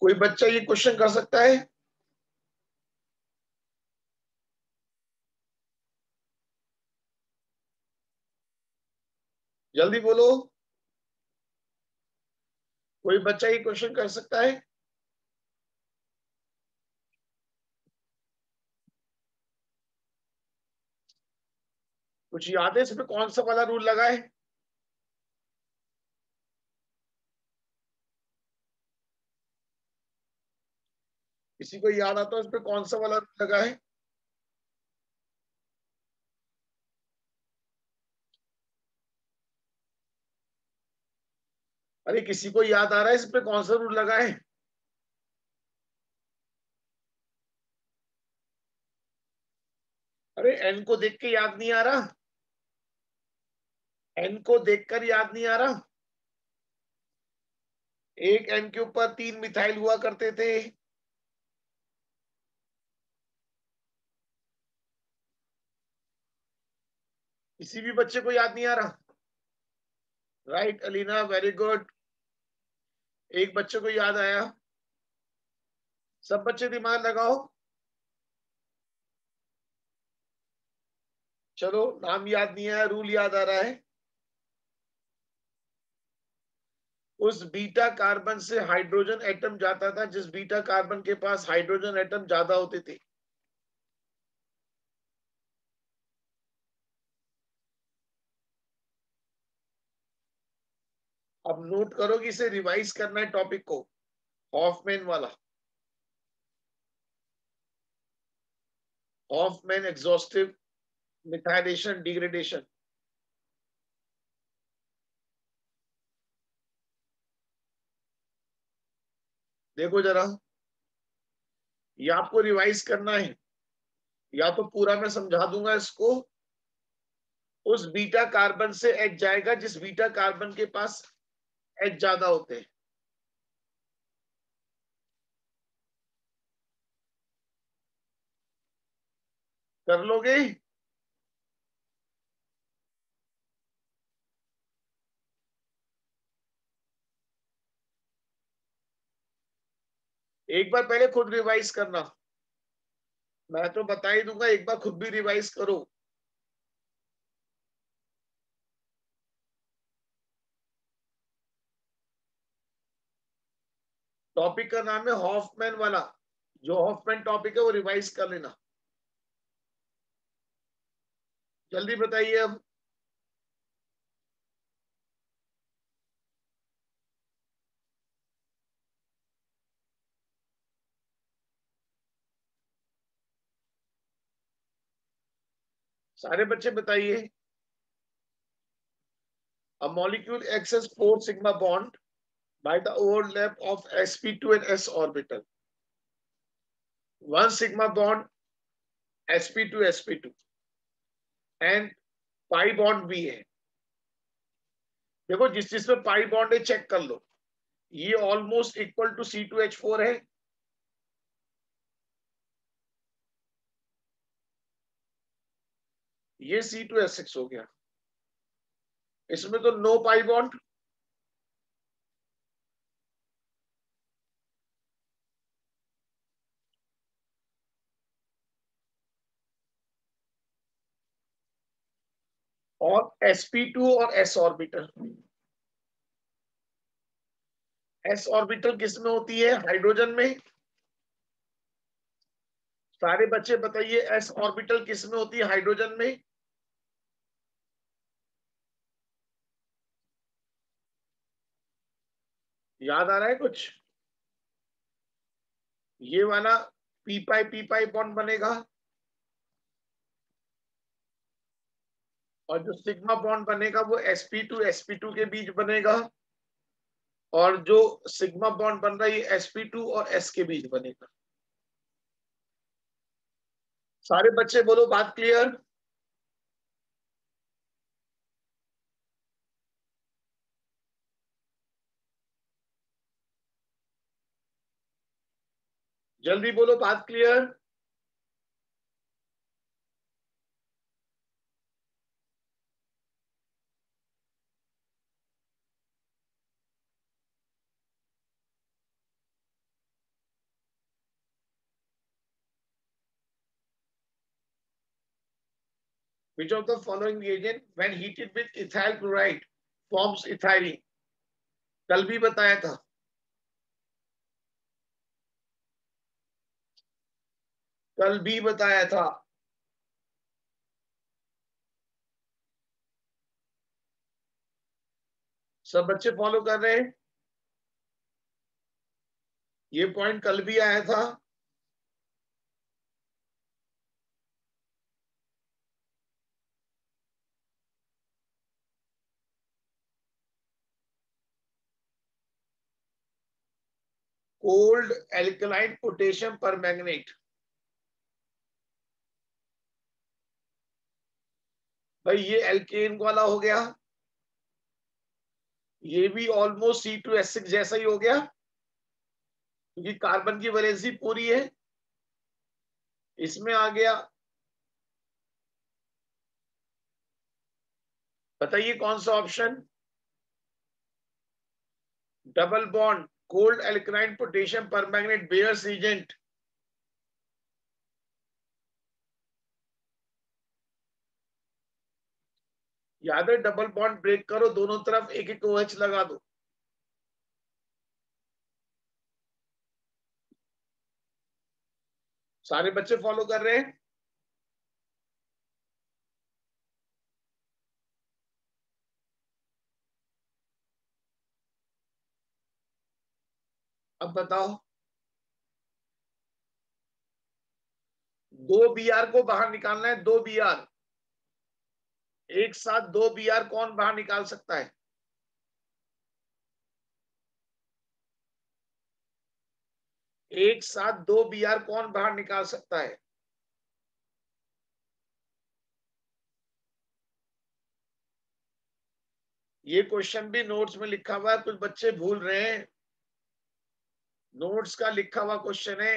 कोई बच्चा ये क्वेश्चन कर सकता है? जल्दी बोलो, कोई बच्चा ये क्वेश्चन कर सकता है? कुछ याद है इसमें कौन सा वाला रूल लगा है? किसी को याद आता है इसमें कौन सा वाला रूल लगा है? अरे किसी को याद आ रहा है इसमें कौन सा रूल लगा है? अरे एन को देख के याद नहीं आ रहा? एन को देखकर याद नहीं आ रहा? एक एन के ऊपर 3 मिथाइल हुआ करते थे। किसी भी बच्चे को याद नहीं आ रहा? Right Alina, very good. एक बच्चे को याद आया। सब बच्चे दिमाग लगाओ। चलो, नाम याद नहीं आया, रूल याद आ रहा है। उस बीटा कार्बन से हाइड्रोजन एटम जाता था जिस बीटा कार्बन के पास हाइड्रोजन एटम ज्यादा होते थे। अब नोट करो कि इसे रिवाइज करना है टॉपिक को, हॉफमैन वाला, हॉफमैन एग्जॉस्टिव मिथाइलेशन डिग्रेडेशन। देखो जरा, ये आपको रिवाइज करना है, या तो पूरा मैं समझा दूंगा इसको। उस बीटा कार्बन से एच जाएगा जिस बीटा कार्बन के पास एच ज्यादा होते हैं। कर लोगे? एक बार पहले खुद रिवाइज करना, मैं तो बता ही दूंगा, एक बार खुद भी रिवाइज करो। टॉपिक का नाम है हॉफमैन वाला, जो हॉफमैन टॉपिक है वो रिवाइज कर लेना। जल्दी बताइए अब। सारे बच्चे बताइए। A molecule access 4 sigma bond by the overlap of sp2 and s orbital. 1 sigma bond sp2 sp2 and pi bond भी है। देखो जिस जिसमें पाई बॉन्ड है चेक कर लो। ये ऑलमोस्ट इक्वल टू C2H4 है। ये C2H6 हो गया। इसमें तो नो पाई बॉन्ड। और sp2 और s ऑर्बिटल। s ऑर्बिटल किस में होती है? हाइड्रोजन में। सारे बच्चे बताइए, s ऑर्बिटल किस में होती है? हाइड्रोजन में। याद आ रहा है कुछ? ये वाला पी पाई बॉन्ड बनेगा, और जो सिग्मा बॉन्ड बनेगा वो sp2 के बीच बनेगा, और जो सिग्मा बॉन्ड बन रहा है ये sp2 और s के बीच बनेगा। सारे बच्चे बोलो, बात क्लियर? जल्दी बोलो, बात clear? Which of the following reagent when heated with ethyl chloride forms ethylene? कल भी बताया था. कल भी बताया था. सब बच्चे फॉलो कर रहे हैं. ये पॉइंट कल भी आया था. Cold alkaline potassium permanganate. भाई ये एल्केन वाला हो गया. ये भी ऑलमोस्ट C2H6 जैसा ही हो गया क्योंकि कार्बन की वैलेंसी पूरी है. इसमें आ गया. बताइए कौन सा option. Double bond cold alkaline potassium permanganate Baeyer's reagent. याद है डबल बॉन्ड ब्रेक करो दोनों तरफ एक एक OH लगा दो. सारे बच्चे फॉलो कर रहे हैं. अब बताओ 2 Br को बाहर निकालना है. 2 Br एक साथ 2 Br कौन बाहर निकाल सकता है. एक साथ 2 Br कौन बाहर निकाल सकता है. ये क्वेश्चन भी नोट्स में लिखा हुआ है. कुछ बच्चे भूल रहे हैं. नोट्स का लिखा हुआ क्वेश्चन है.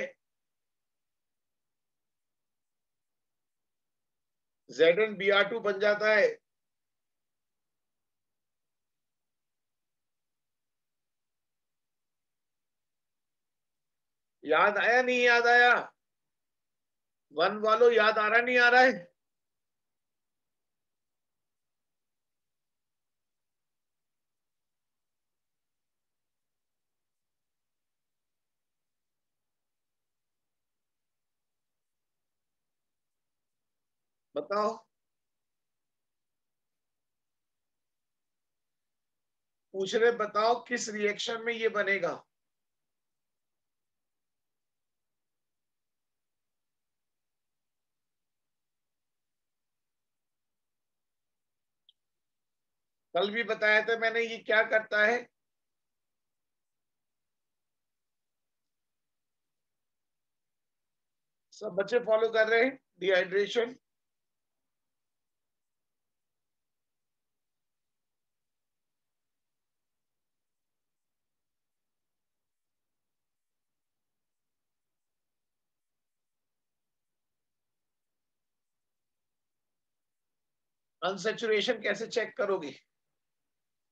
ZnBr2 बन जाता है. याद आया नहीं याद आया. वन वालों याद आ रहा नहीं आ रहा है. बताओ. पूछ रहे बताओ किस रिएक्शन में ये बनेगा. कल भी बताया था मैंने ये क्या करता है. सब बच्चे फॉलो कर रहे हैं. डिहाइड्रेशन. अनसेचुरेशन कैसे चेक करोगे.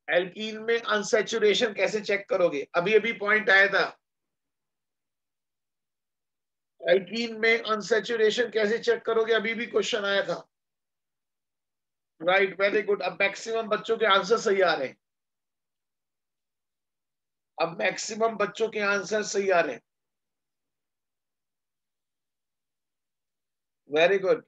एल्कीन में अनसेचुरेशन कैसे चेक करोगे. अभी अभी पॉइंट आया था. एल्कीन में अनसेचुरेशन कैसे चेक करोगे. अभी भी क्वेश्चन आया था. Right very good. अब मैक्सिमम बच्चों के आंसर सही आ रहे हैं. अब मैक्सिमम बच्चों के आंसर सही आ रहे हैं. Very good.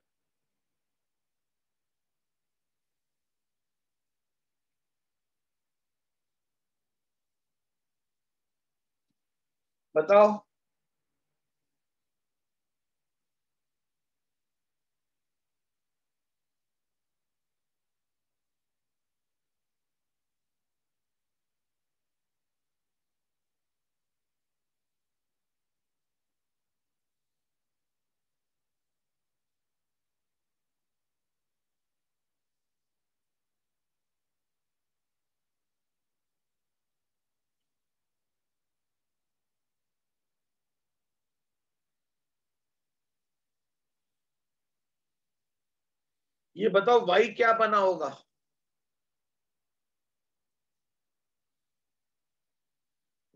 बताओ. ये बताओ वाई क्या बना होगा.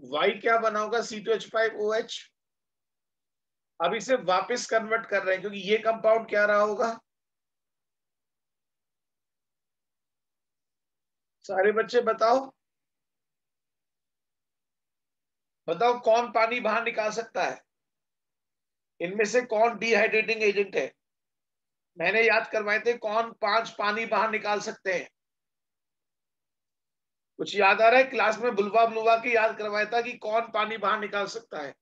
वाई क्या बना होगा. C2H5OH. अब इसे वापस कन्वर्ट कर रहे हैं क्योंकि ये कंपाउंड क्या रहा होगा. सारे बच्चे बताओ, बताओ कौन पानी बाहर निकाल सकता है? इनमें से कौन डिहाइड्रेटिंग एजेंट है? मैंने याद करवाए थे कौन 5 पानी बाहर निकाल सकते हैं। कुछ याद आ रहा है? क्लास में बुलवा बुलवा के याद करवाया था कि कौन पानी बाहर निकाल सकता है।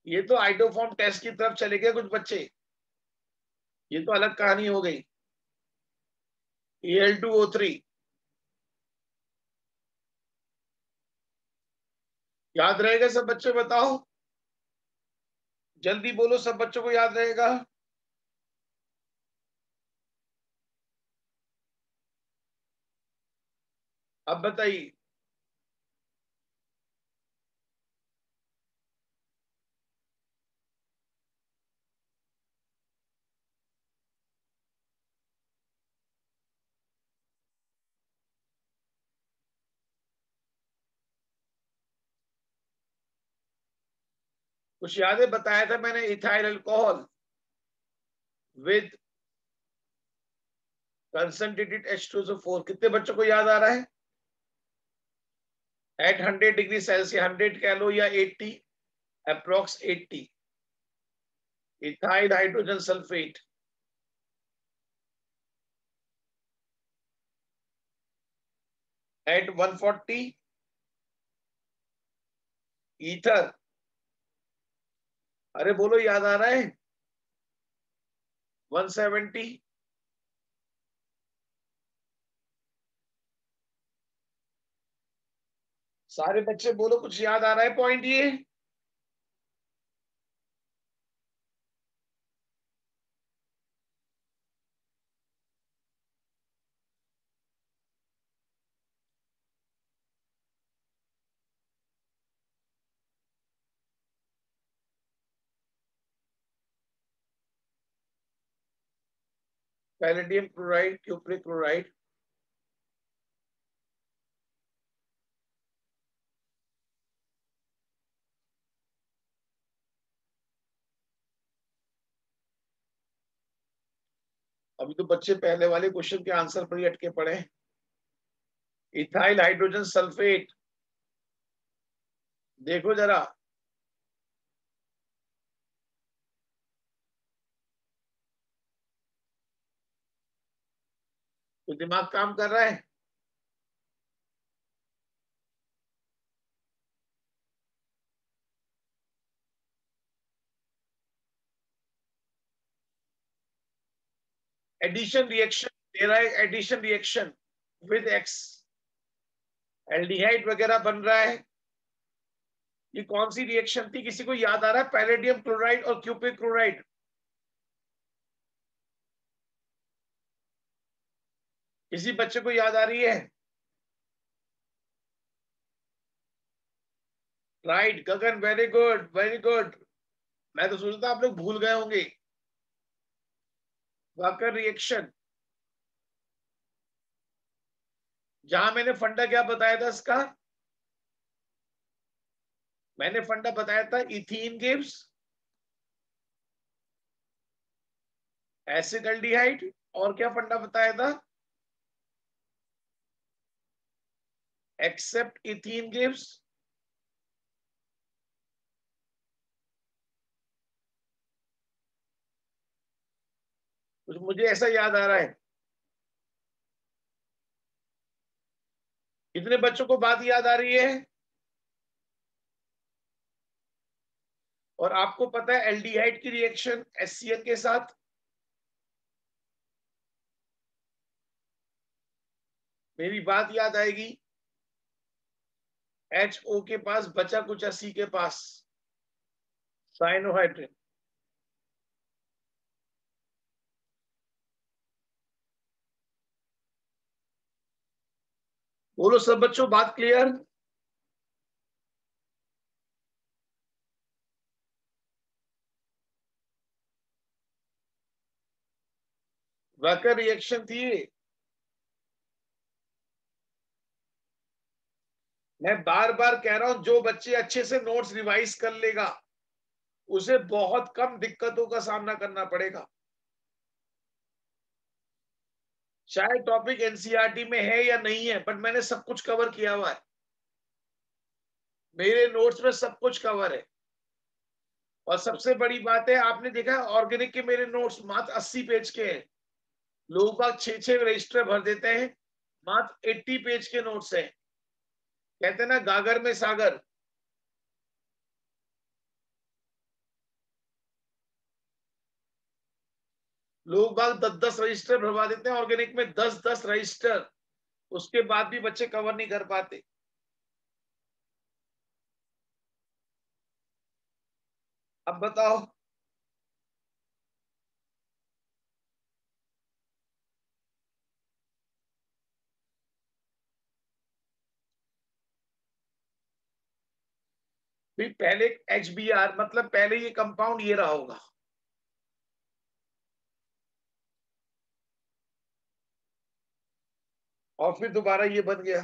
ये तो आइडोफॉर्म टेस्ट की तरफ चले गए कुछ बच्चे, ये तो अलग कहानी हो गई। Al2O3 याद रहेगा सब बच्चे? बताओ जल्दी बोलो, सब बच्चों को याद रहेगा? अब बताइए। कुछ याद है? बताया था मैंने ethyl alcohol with concentrated H2SO4। कितने बच्चों को याद आ रहा है? एट 100 डिग्री सेल्सियस, 100 कह लो या 80, approx 80, ethyl hydrogen sulphate at 140, ether, अरे बोलो याद आ रहा है? 170, सारे बच्चे बोलो कुछ याद आ रहा है पॉइंट ये? पैलेडियम क्लोराइड, क्यूप्रिक क्लोराइड, अभी तो बच्चे पहले वाले क्वेश्चन के आंसर पर ही अटके पड़े हैं। इथाइल हाइड्रोजन सल्फेट देखो जरा, तो दिमाग काम कर रहा है? एडिशन रिएक्शन दे रहा है, addition reaction with x, aldehyde वगैरह बन रहा है। ये कौन सी रिएक्शन थी? किसी को याद आ रहा है? पैलेडियम क्लोराइड और क्यूपिक क्लोराइड, किसी बच्चे को याद आ रही है? राइट गगन, वेरी गुड वेरी गुड। मैं तो सोचता आप लोग भूल गए होंगे। वाकर रिएक्शन, जहां मैंने फंडा क्या बताया था इसका? मैंने फंडा बताया था इथीन गिव्स एसिड एल्डिहाइड, और क्या फंडा बताया था? एक्सेप्ट इथीन गिव्स, कुछ मुझे ऐसा याद आ रहा है। कितने बच्चों को बात याद आ रही है? और आपको पता है एल्डिहाइड की रिएक्शन HCl के साथ? मेरी बात याद आएगी। HO के पास बचा कुछ C के पास, साइनोहाइड्रिन। बोलो सब बच्चों, बात क्लियर? वाकर रिएक्शन थी। मैं बार बार कह रहा हूं, जो बच्चे अच्छे से नोट्स रिवाइज कर लेगा उसे बहुत कम दिक्कतों का सामना करना पड़ेगा। चाहे टॉपिक एनसीईआरटी में है या नहीं है, बट मैंने सब कुछ कवर किया हुआ है, मेरे नोट्स में सब कुछ कवर है। और सबसे बड़ी बात है, आपने देखा ऑर्गेनिक के मेरे नोट्स मात्र 80 पेज के हैं, लोग बाग 6-6 रजिस्टर भर देते हैं, मात्र 80 पेज के नोट्स हैं। कहते हैं ना गागर में सागर, लोग बाग 10-10 रजिस्टर भरवा देते हैं ऑर्गेनिक में, 10-10 रजिस्टर, उसके बाद भी बच्चे कवर नहीं कर पाते। अब बताओ, भी पहले HBr मतलब पहले ये कंपाउंड ये रहा होगा, और फिर दोबारा ये बन गया।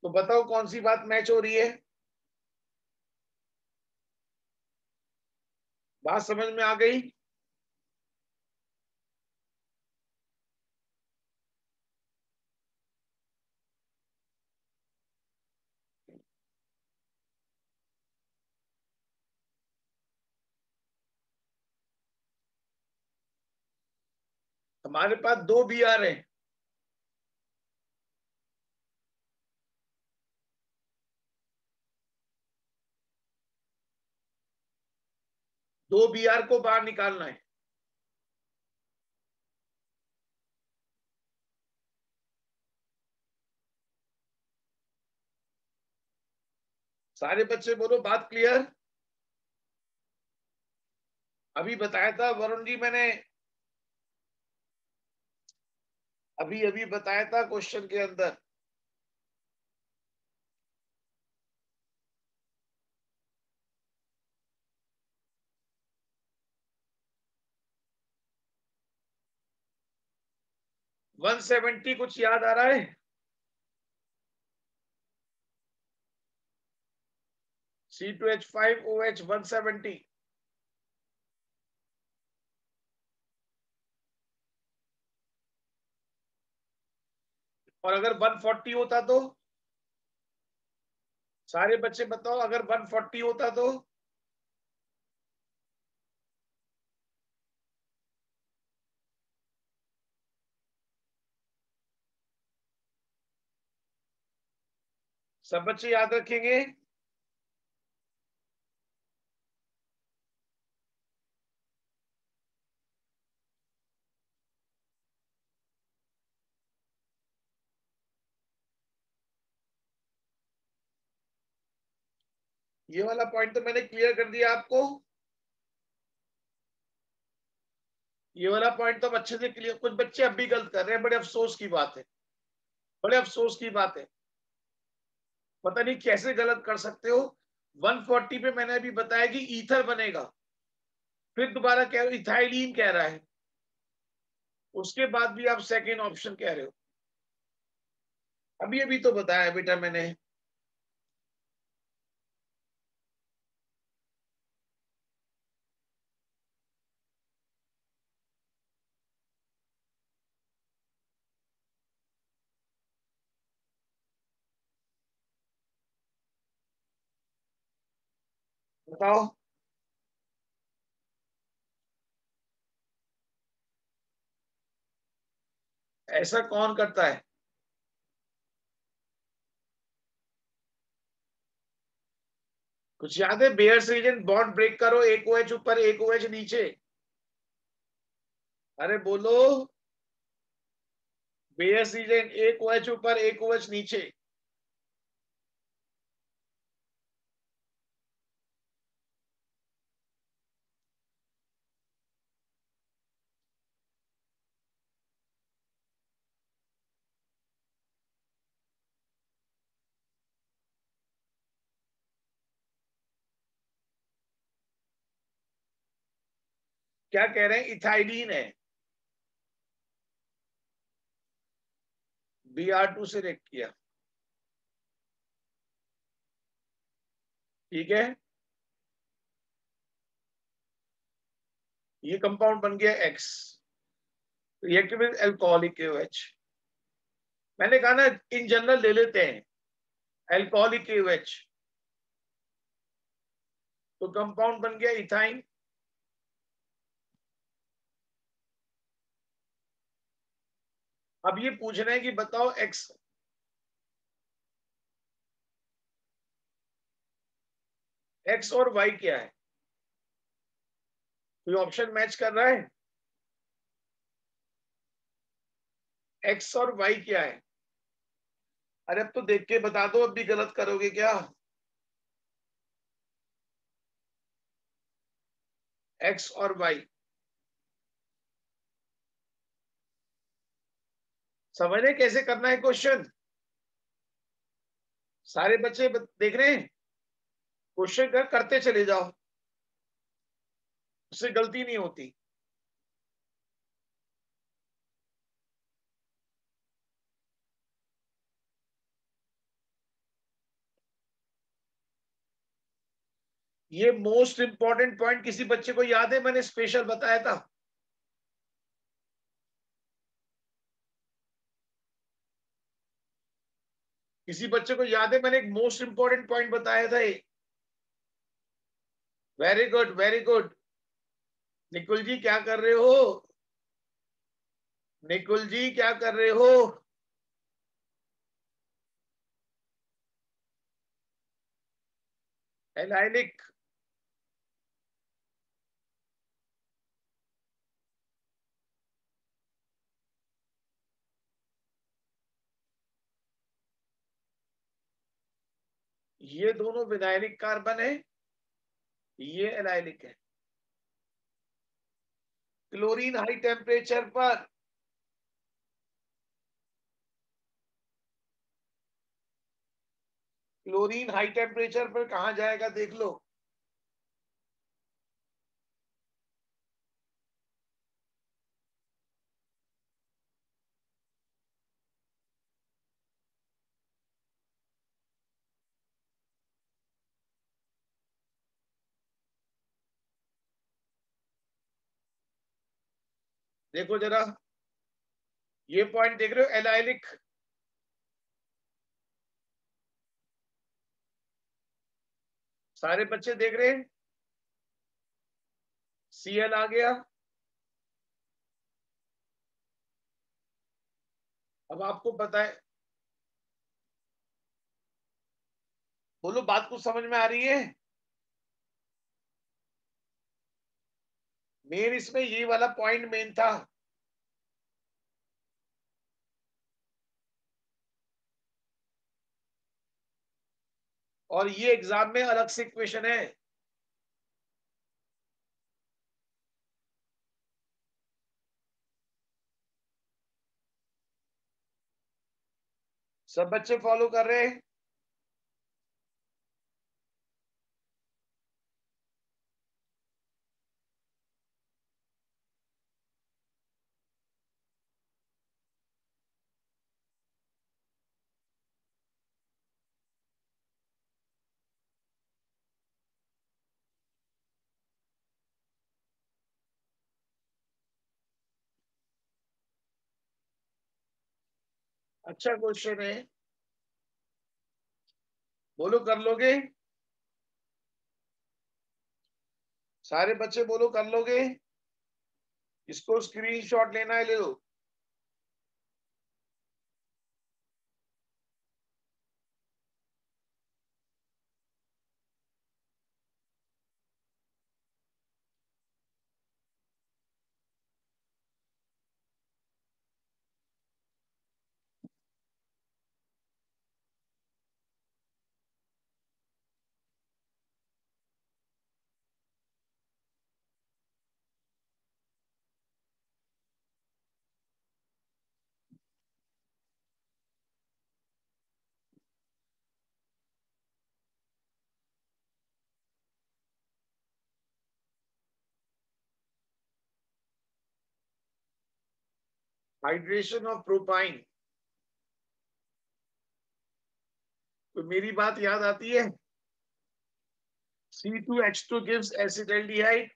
तो बताओ कौन सी बात मैच हो रही है? बात समझ में आ गई? हमारे पास 2 Br हैं, दो Br को बाहर निकालना है। सारे बच्चे बोलो बात क्लियर? अभी बताया था वरुण जी मैंने, अभी अभी बताया था क्वेश्चन के अंदर। वन 170 कुछ याद आ रहा है? C2H5OH 170। और अगर 140 होता तो? सारे बच्चे बताओ, अगर 140 होता तो? सब बच्चे याद रखेंगे? ये वाला पॉइंट तो मैंने क्लियर कर दिया आपको। ये वाला पॉइंट तो अच्छे से क्लियर, कुछ बच्चे अब भी गलत कर रहे हैं, बड़े अफसोस की बात है, बड़े अफसोस की बात है। पता नहीं कैसे गलत कर सकते हो। 140 पे मैंने अभी बताया कि ईथर बनेगा, फिर दोबारा कह रहे हो इथाइलीन कह रहा है, उसके बाद भी आप सेकेंड ऑप्शन कह रहे हो। अभी अभी तो बताया बेटा मैंने। बताओ, ऐसा कौन करता है? कुछ याद है? बेयर्स रीजन बॉन्ड ब्रेक करो, एक OH ऊपर एक OH नीचे। अरे बोलो, बेयर्स रीजन एक OH ऊपर एक OH नीचे। क्या कह रहे हैं? इथाइलीन है, Br2 से रिएक्ट किया, ठीक है। ये कंपाउंड बन गया X, reactive with alcoholic KOH। मैंने कहा ना इन जनरल ले लेते हैं अल्कोहलिक KOH, तो कंपाउंड बन गया इथाइन। अब ये पूछ रहे हैं कि बताओ एक्स और वाई क्या है। कोई ऑप्शन मैच कर रहा है? एक्स और वाई क्या है? अरे अब तो देख के बता दो, अब भी गलत करोगे क्या? एक्स और वाई समझने कैसे करना है क्वेश्चन? सारे बच्चे देख रहे हैं? क्वेश्चन करते चले जाओ, उससे गलती नहीं होती। ये मोस्ट इंपॉर्टेंट पॉइंट किसी बच्चे को याद है? मैंने स्पेशल बताया था। किसी बच्चे को याद है? मैंने एक मोस्ट इंपॉर्टेंट पॉइंट बताया था ये। Very good, very good. Nikul ji क्या कर रहे हो? निकुल जी क्या कर रहे हो? एलाइलिक। ये दोनों विनाइलिक कार्बन है, ये एलाइलिक है। क्लोरीन हाई टेम्परेचर पर क्लोरीन हाई टेम्परेचर पर कहां जाएगा देख लो। देखो जरा, ये पॉइंट देख रहे हो एलाइलिक? सारे बच्चे देख रहे हैं? Cl आ गया। अब आपको पता है, बोलो बात कुछ समझ में आ रही है? मेन इसमें ये वाला पॉइंट मेन था। और ये एग्जाम में अलग से क्वेश्चन है। सब बच्चे फॉलो कर रहे हैं? अच्छा क्वेश्चन है, बोलो कर लोगे? सारे बच्चे बोलो कर लोगे? इसको स्क्रीनशॉट लेना है, ले लो। Hydration of propyne. तो मेरी बात याद आती है? C2H2 gives acetaldehyde,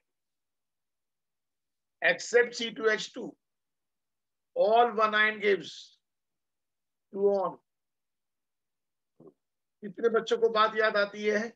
except C2H2. All one ion gives 2 on. कितने बच्चों को बात याद आती है?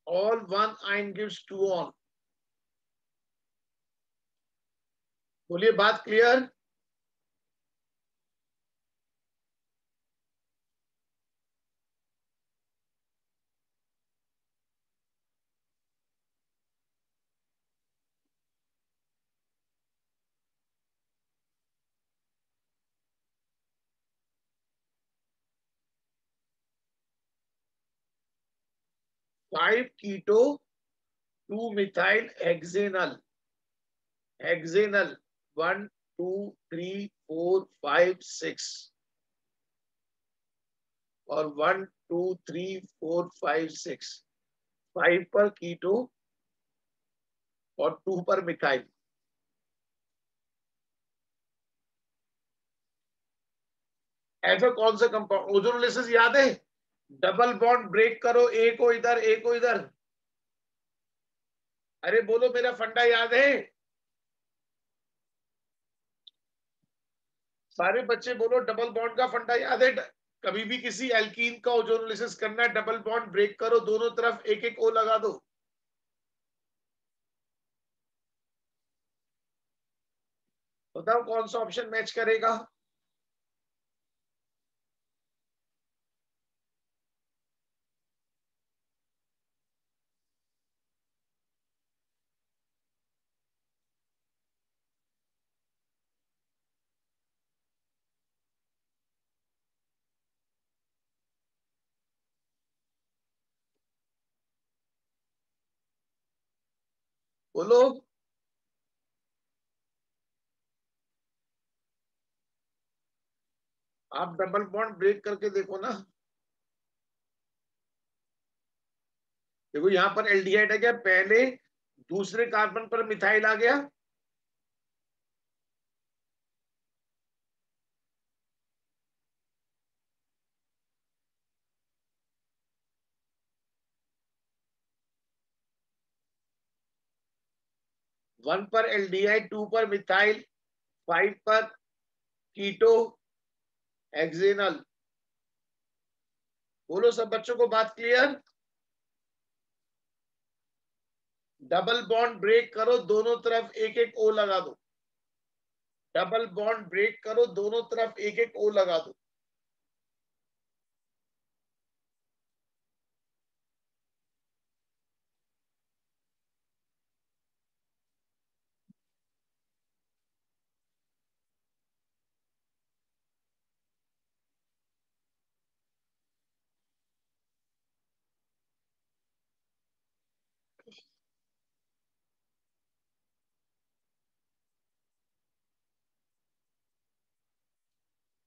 All one ion gives 2 on. बोलिए, बात क्लियर? फाइव कीटो 2 मिथाइल हेक्सेनल. हेक्सेनल 1 2 3 4 5 6 और 1 2 3 4 5 6. 5 पर कीटो और 2 पर मिथाइल. ऐसा कौन सा कंपाउंड? ओजोनोलिसिस याद है? डबल बॉन्ड ब्रेक करो, ए को इधर ए को इधर. अरे बोलो, मेरा फंडा याद है? सारे बच्चे बोलो, डबल बॉन्ड का फंडा याद है? कभी भी किसी एल्कीन का ओजोनोलिसिस करना है, डबल बॉन्ड ब्रेक करो, दोनों तरफ एक एक ओ लगा दो. बताओ कौन सा ऑप्शन मैच करेगा? बोलो. आप डबल बॉन्ड ब्रेक करके देखो ना. देखो यहां पर एल्डिहाइड है क्या? पहले दूसरे कार्बन पर मिथाइल आ गया. 1 पर एल्डिहाइड, 2 पर मिथाइल, 5 पर कीटो हेक्सेनल. बोलो सब बच्चों को, बात क्लियर? डबल बॉन्ड ब्रेक करो, दोनों तरफ एक एक ओ लगा दो. डबल बॉन्ड ब्रेक करो, दोनों तरफ एक एक ओ लगा दो.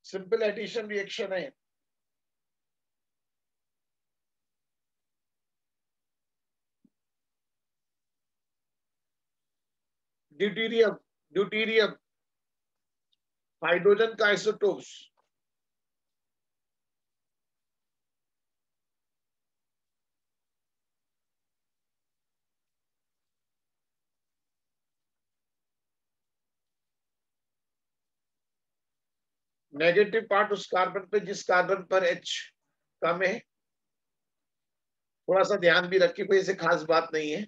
सिंपल एडिशन रिएक्शन है. ड्यूटीरियम. ड्यूटीरियम हाइड्रोजन का आइसोटोप्स. नेगेटिव पार्ट उस कार्बन पे जिस कार्बन पर H कम है. थोड़ा सा ध्यान भी रखिए, कोई ऐसे खास बात नहीं है.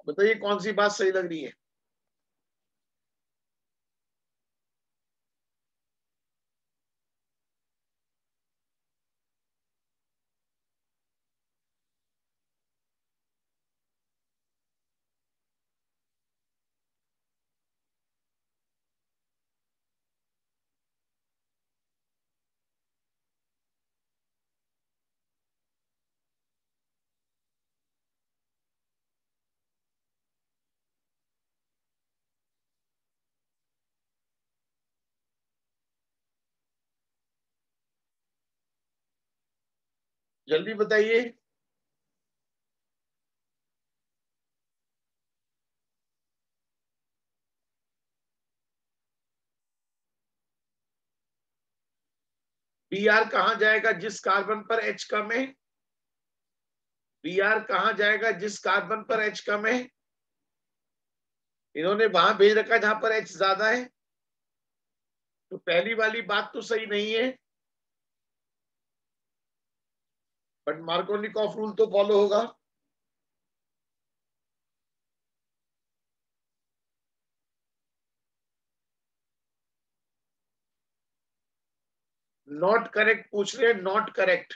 बताइए कौन सी बात सही लग रही है? जल्दी बताइए। बी आर कहां जाएगा जिस कार्बन पर एच कम है? बी आर कहां जाएगा जिस कार्बन पर एच कम है? इन्होंने वहां भेज रखा जहां पर एच ज्यादा है, तो पहली वाली बात तो सही नहीं है, बट मार्कोनिकॉफ रूल तो फॉलो होगा। नॉट करेक्ट पूछ रहे हैं, नॉट करेक्ट।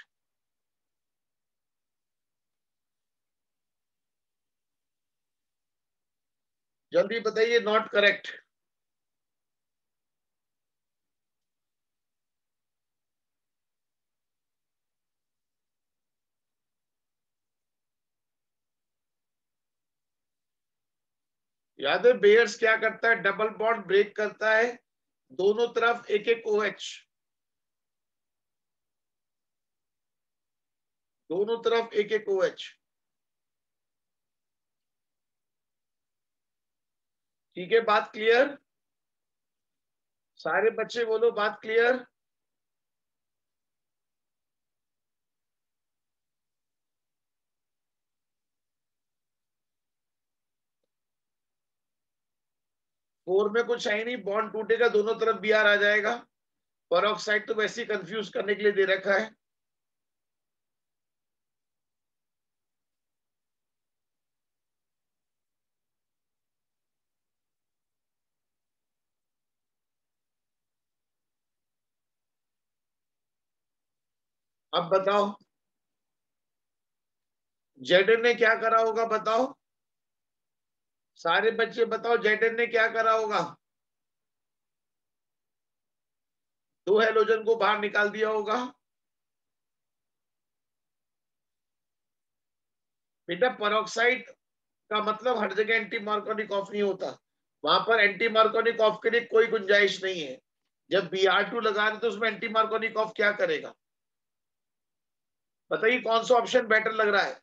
जल्दी बताइए, नॉट करेक्ट। याद है बेयर्स क्या करता है? डबल बॉन्ड ब्रेक करता है, दोनों तरफ एक एक OH, दोनों तरफ एक एक OH। ठीक है, बात क्लियर? सारे बच्चे बोलो बात क्लियर। 4 में कुछ है ही नहीं, बॉन्ड टूटेगा दोनों तरफ Br आ जाएगा। पेरोक्साइड तो वैसे ही कंफ्यूज करने के लिए दे रखा है। अब बताओ जेडन ने क्या करा होगा, बताओ सारे बच्चे बताओ, जेडन ने क्या करा होगा? दो हेलोजन को बाहर निकाल दिया होगा। बेटा पेरोक्साइड का मतलब हर जगह एंटी मार्कोनिक ऑफ नहीं होता, वहां पर एंटी मार्कोनिक ऑफ के लिए कोई गुंजाइश नहीं है। जब Br2 लगा रहे तो उसमें एंटी मार्कोनिक ऑफ क्या करेगा? बताइए कौन सा ऑप्शन बेटर लग रहा है?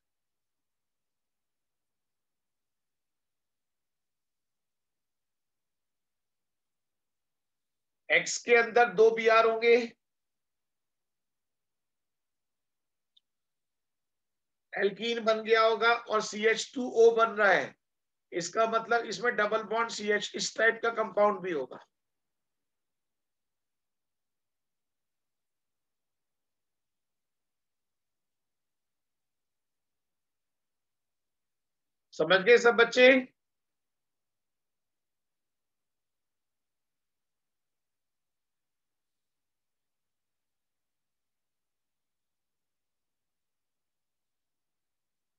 एक्स के अंदर दो Br होंगे, एल्कीन बन गया होगा और CH2O बन रहा है, इसका मतलब इसमें डबल बॉन्ड CH इस टाइप का कंपाउंड भी होगा। समझ गए सब बच्चे?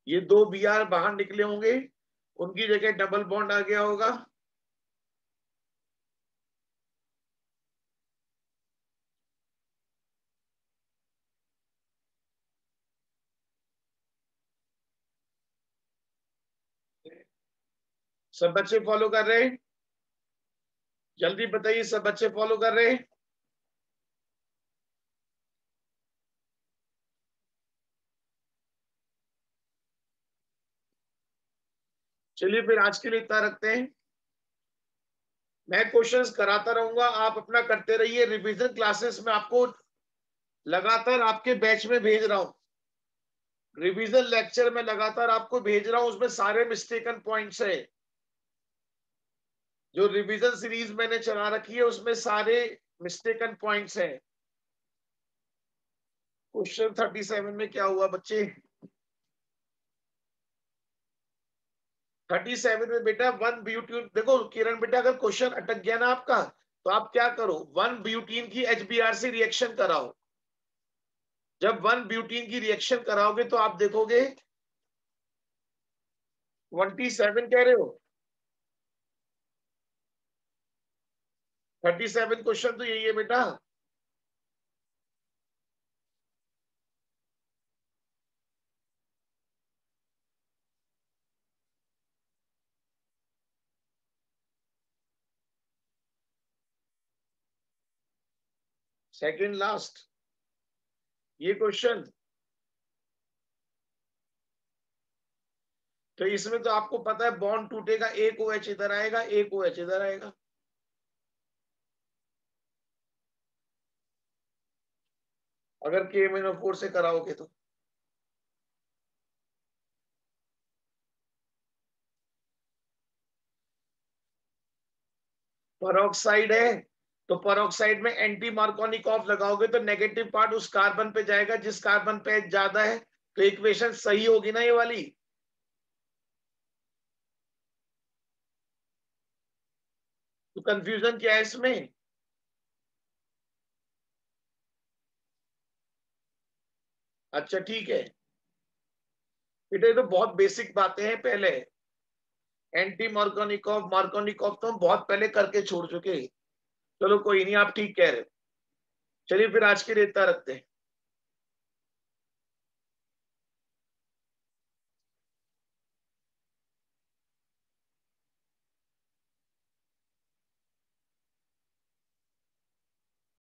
ये दो Br बाहर निकले होंगे, उनकी जगह डबल बॉन्ड आ गया होगा। सब बच्चे फॉलो कर रहे हैं? जल्दी बताइए, सब बच्चे फॉलो कर रहे हैं? चलिए फिर आज के लिए इतना रखते हैं। मैं क्वेश्चंस कराता रहूंगा, आप अपना करते रहिए। रिवीजन क्लासेस में आपको लगातार आपके बैच में भेज रहा हूं, रिवीजन लेक्चर में लगातार आपको भेज रहा हूं, उसमें सारे मिस्टेकन पॉइंट्स है। जो रिवीजन सीरीज मैंने चला रखी है उसमें सारे मिस्टेकन पॉइंट्स हैं। क्वेश्चन 37 में क्या हुआ बच्चे? 37 में बेटा वन ब्यूटीन, देखो किरण बेटा, अगर क्वेश्चन अटक गया ना आपका, तो आप क्या करो, वन ब्यूटीन की HBr से रिएक्शन कराओ। जब वन ब्यूटीन की रिएक्शन कराओगे तो आप देखोगे 27 कह रहे हो, 37 क्वेश्चन तो यही है बेटा। सेकंड लास्ट ये क्वेश्चन, तो इसमें तो आपको पता है बॉन्ड टूटेगा, एक OH इधर आएगा, एक OH इधर आएगा। अगर KMnO4 से कराओगे तो परऑक्साइड है, तो परऑक्साइड में एंटी मार्कोनिकॉफ लगाओगे तो नेगेटिव पार्ट उस कार्बन पे जाएगा जिस कार्बन पे H ज्यादा है, तो इक्वेशन सही होगी ना ये वाली। तो कंफ्यूजन क्या है इसमें? अच्छा ठीक है, बेटा ये तो बहुत बेसिक बातें हैं। पहले एंटी मार्कोनिकॉफ, मार्कोनिकॉफ तो हम बहुत पहले करके छोड़ चुके। चलो कोई नहीं, आप ठीक कह रहे हो। चलिए फिर आज के लिए इतना रखते हैं।